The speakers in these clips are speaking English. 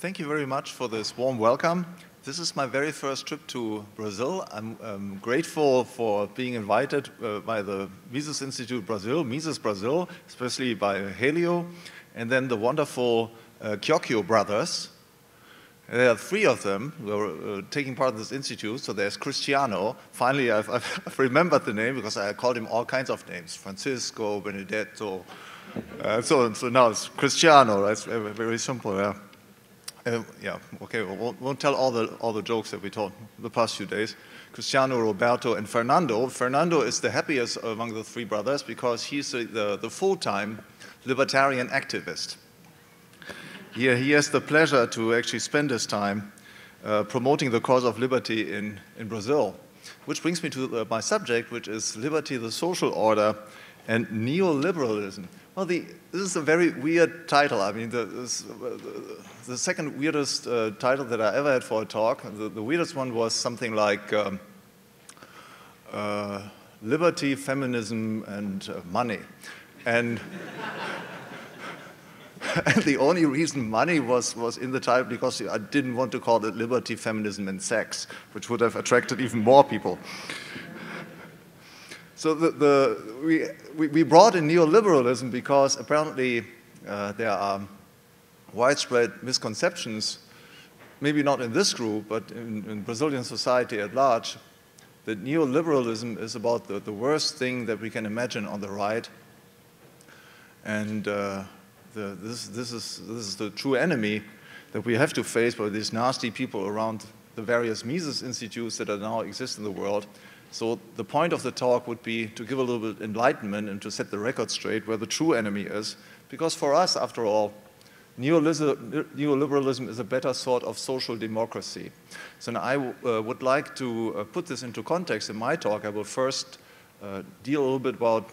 Thank you very much for this warm welcome. This is my very first trip to Brazil. I'm grateful for being invited by the Mises Institute Brazil, Mises Brasil, especially by Helio, and then the wonderful Kyokyo brothers. There are three of them who are taking part in this institute. So there's Cristiano. Finally, I've remembered the name because I called him all kinds of names: Francisco, Benedetto. So now it's Cristiano. That's very simple. Yeah. Yeah, okay, we won't tell all the jokes that we told the past few days. Cristiano, Roberto, and Fernando. Fernando is the happiest among the three brothers because he's the full-time libertarian activist. He has the pleasure to actually spend his time promoting the cause of liberty in Brazil, which brings me to my subject, which is liberty, the social order, and neoliberalism. Well, this is a very weird title. I mean, the second weirdest title that I ever had for a talk. The weirdest one was something like liberty, feminism, and money. And, and the only reason money was in the title because I didn't want to call it liberty, feminism, and sex, which would have attracted even more people. So we brought in neoliberalism because apparently there are widespread misconceptions, maybe not in this group, but in Brazilian society at large, that neoliberalism is about the worst thing that we can imagine on the right. And this is the true enemy that we have to face by these nasty people around the various Mises institutes that now exist in the world. So the point of the talk would be to give a little bit of enlightenment and to set the record straight where the true enemy is. Because for us, after all, neoliberalism is a better sort of social democracy. So now I would like to put this into context in my talk. I will first deal a little bit about,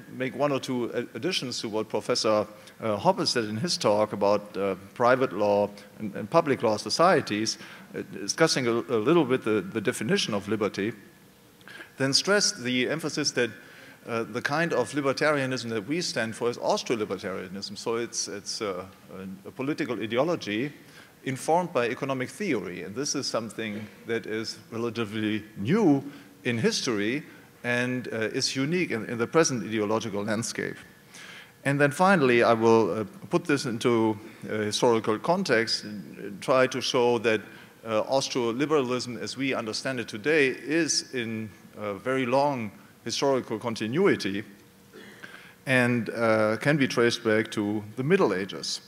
make one or two additions to what Professor Hoppe said in his talk about private law and public law societies, discussing a little bit the definition of liberty, then stress the emphasis that the kind of libertarianism that we stand for is Austro-libertarianism. So it's a political ideology informed by economic theory. And this is something that is relatively new in history and is unique in the present ideological landscape. And then finally, I will put this into historical context and try to show that Austro-liberalism, as we understand it today, is in very long historical continuity and can be traced back to the Middle Ages.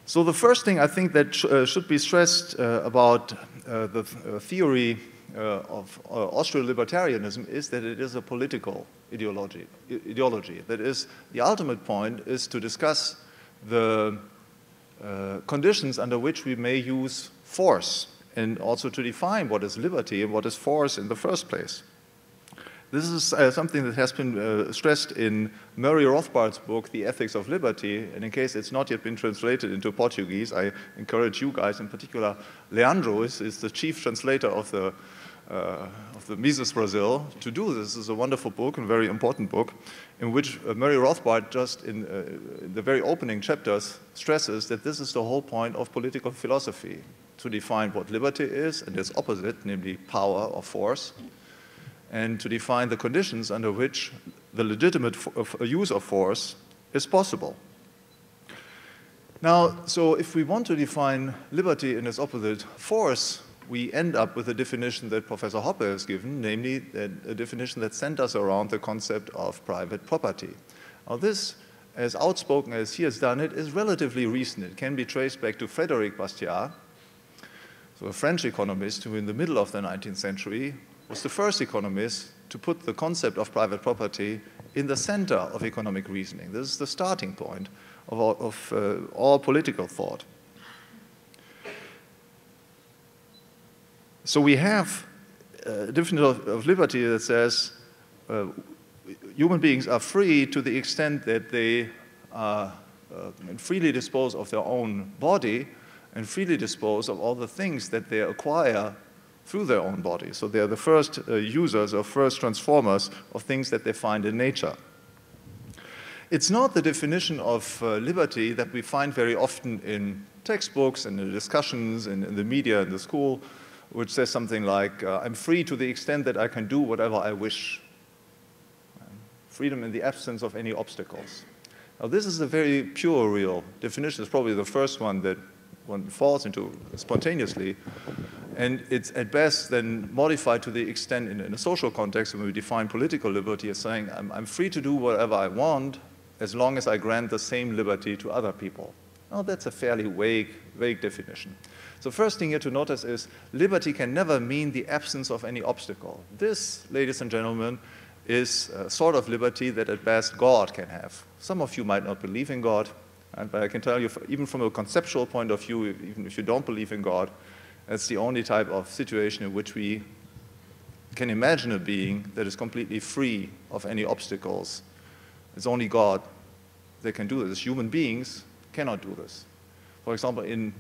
So the first thing I think that should be stressed about the theory of Austro-libertarianism is that it is a political ideology. That is, the ultimate point is to discuss the conditions under which we may use force and also to define what is liberty and what is force in the first place. This is something that has been stressed in Murray Rothbard's book, The Ethics of Liberty, and in case it's not yet been translated into Portuguese, I encourage you guys, in particular Leandro is the chief translator of the Mises Brasil, to do this. This is a wonderful book and very important book in which Murray Rothbard just in the very opening chapters stresses that this is the whole point of political philosophy, to define what liberty is and its opposite, namely power or force, and to define the conditions under which the legitimate use of force is possible. Now, so if we want to define liberty and its opposite, force, we end up with a definition that Professor Hoppe has given, namely a definition that centers around the concept of private property. Now this, as outspoken as he has done it, is relatively recent. It can be traced back to Frédéric Bastiat, so a French economist who in the middle of the 19th century was the first economist to put the concept of private property in the center of economic reasoning. This is the starting point of all political thought. So we have a definition of liberty that says human beings are free to the extent that they freely dispose of their own body and freely dispose of all the things that they acquire through their own body. So they are the first users or first transformers of things that they find in nature. It's not the definition of liberty that we find very often in textbooks and in discussions and in the media and the school, which says something like, I'm free to the extent that I can do whatever I wish. Freedom in the absence of any obstacles. Now, this is a very pure, real definition. It's probably the first one that one falls into spontaneously. And it's at best then modified to the extent in a social context when we define political liberty as saying, I'm free to do whatever I want as long as I grant the same liberty to other people. Now, that's a fairly vague definition. So first thing here to notice is liberty can never mean the absence of any obstacle. This, ladies and gentlemen, is a sort of liberty that at best God can have. Some of you might not believe in God, but I can tell you, even from a conceptual point of view, even if you don't believe in God, that's the only type of situation in which we can imagine a being that is completely free of any obstacles. It's only God that can do this. Human beings cannot do this. For example, in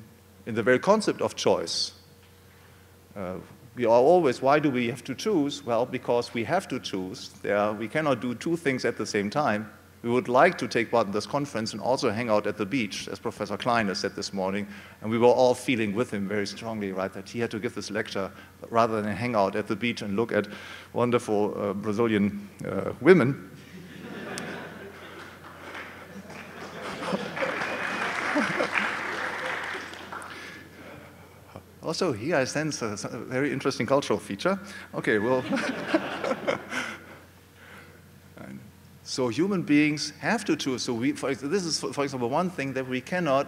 the very concept of choice, we are always, why do we have to choose? Well, because we have to choose. We cannot do two things at the same time. We would like to take part in this conference and also hang out at the beach, as Professor Klein has said this morning, and we were all feeling with him very strongly, right, that he had to give this lecture rather than hang out at the beach and look at wonderful Brazilian women. Also, here I sense a very interesting cultural feature. Okay, well, so human beings have to choose. So this is, for example, one thing that we cannot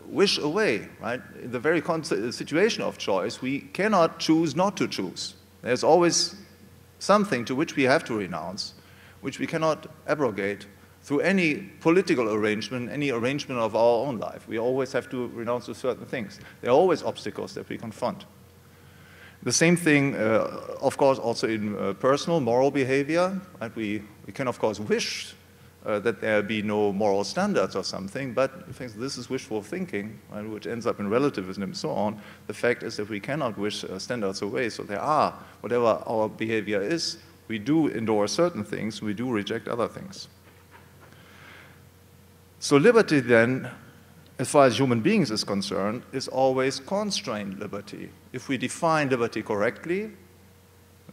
wish away, right? In the very situation of choice, we cannot choose not to choose. There's always something to which we have to renounce, which we cannot abrogate through any political arrangement, any arrangement of our own life. We always have to renounce to certain things. There are always obstacles that we confront. The same thing, of course, also in personal, moral behavior. Right? We can, of course, wish that there be no moral standards or something, but this is wishful thinking, right, which ends up in relativism and so on. The fact is that we cannot wish standards away, so there are, whatever our behavior is, we do endorse certain things, we do reject other things. So liberty then, as far as human beings is concerned, is always constrained liberty. If we define liberty correctly,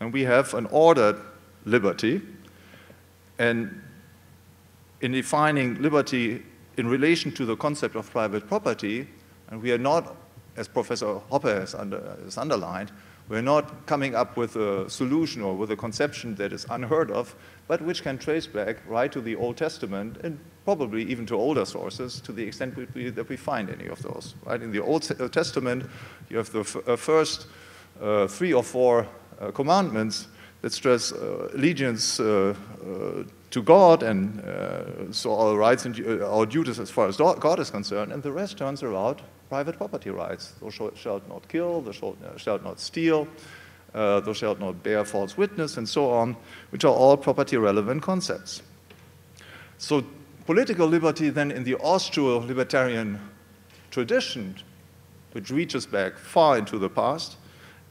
and we have an ordered liberty, and in defining liberty in relation to the concept of private property, and we are not, as Professor Hoppe has underlined, we're not coming up with a solution or with a conception that is unheard of, but which can trace back right to the Old Testament and probably even to older sources to the extent that we find any of those. Right? In the Old Testament, you have the first 3 or 4 commandments that stress allegiance to God and so our rights and our duties as far as God is concerned, and the rest turns around private property rights. Thou shalt not kill, thou shalt not steal, thou shalt not bear false witness, and so on, which are all property-relevant concepts. So political liberty then in the Austro-libertarian tradition, which reaches back far into the past,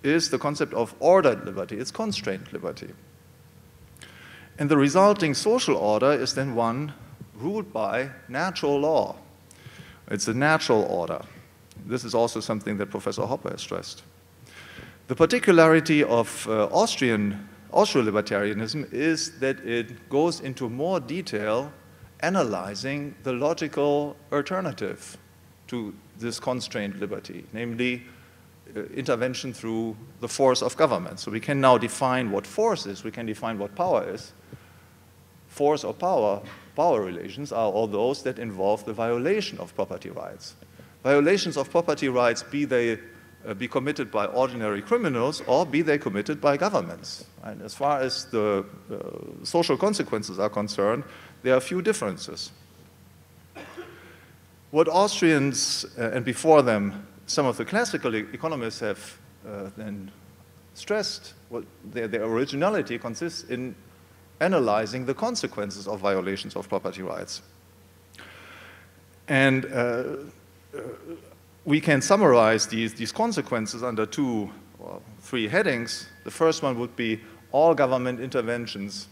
is the concept of ordered liberty. It's constrained liberty. And the resulting social order is then one ruled by natural law. It's a natural order. This is also something that Professor Hoppe has stressed. The particularity of Austro-libertarianism is that it goes into more detail analyzing the logical alternative to this constrained liberty, namely intervention through the force of government. So we can now define what force is, we can define what power is. Force or power relations are all those that involve the violation of property rights. Violations of property rights, be they be committed by ordinary criminals or be they committed by governments. And as far as the social consequences are concerned, there are few differences. What Austrians, and before them, some of the classical economists have then stressed, their originality consists in analyzing the consequences of violations of property rights. And we can summarize these consequences under 2 or 3 headings. The first one would be all government interventions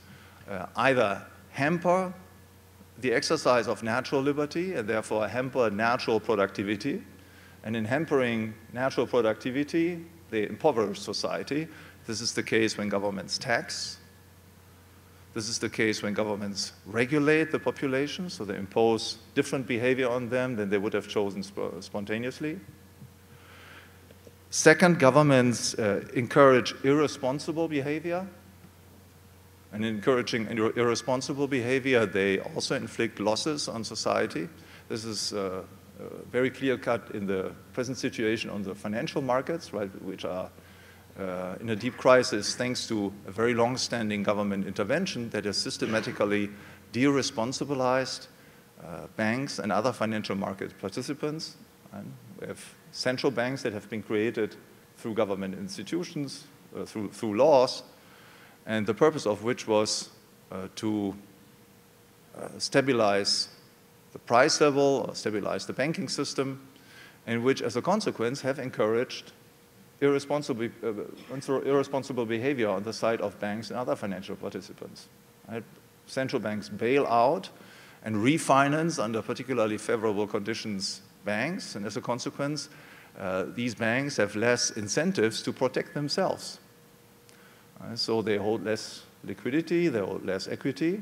either hamper the exercise of natural liberty and therefore hamper natural productivity. And in hampering natural productivity, they impoverish society. This is the case when governments tax. This is the case when governments regulate the population, so they impose different behavior on them than they would have chosen spontaneously. Second, governments encourage irresponsible behavior. And in encouraging irresponsible behavior, they also inflict losses on society. This is very clear-cut in the present situation on the financial markets, right, which are in a deep crisis thanks to a very long-standing government intervention that has systematically de-responsibilized banks and other financial market participants. And we have central banks that have been created through government institutions, through laws, and the purpose of which was to stabilize the price level, or stabilize the banking system, and which, as a consequence, have encouraged irresponsible behavior on the side of banks and other financial participants. Right? Central banks bail out and refinance under particularly favorable conditions banks, and as a consequence, these banks have less incentives to protect themselves. So they hold less liquidity, they hold less equity,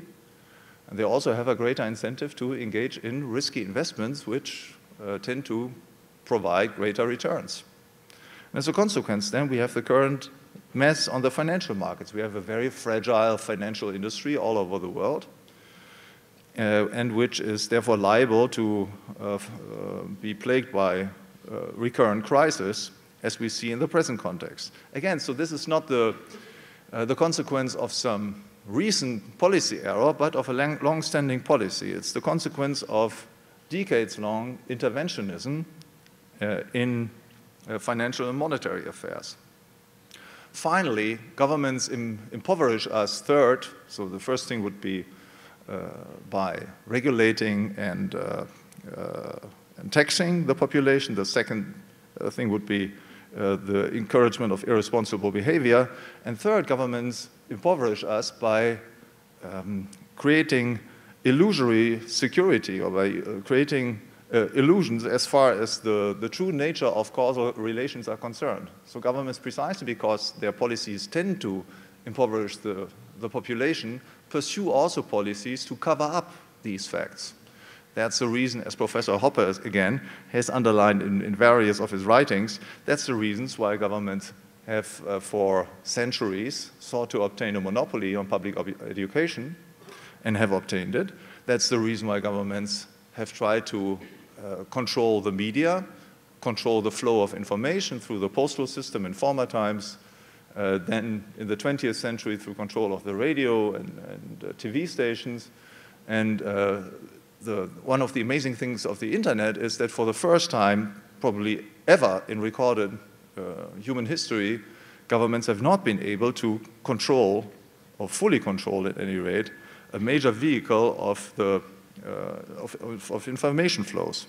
and they also have a greater incentive to engage in risky investments which tend to provide greater returns. And as a consequence, then, we have the current mess on the financial markets. We have a very fragile financial industry all over the world, and which is therefore liable to be plagued by recurrent crisis, as we see in the present context. Again, so this is not the consequence of some recent policy error, but of a long-standing policy. It's the consequence of decades-long interventionism in financial and monetary affairs. Finally, governments impoverish us third. So the first thing would be by regulating and taxing the population. The second thing would be the encouragement of irresponsible behavior. And third, governments impoverish us by creating illusory security, or by creating illusions as far as the true nature of causal relations are concerned. So governments, precisely because their policies tend to impoverish the population, pursue also policies to cover up these facts. That's the reason, as Professor Hoppe, again, has underlined in various of his writings, that's the reasons why governments have, for centuries, sought to obtain a monopoly on public education and have obtained it. That's the reason why governments have tried to control the media, control the flow of information through the postal system in former times, then in the 20th century through control of the radio and TV stations. And one of the amazing things of the internet is that for the first time, probably ever in recorded human history, governments have not been able to control, or fully control at any rate, a major vehicle of information flows.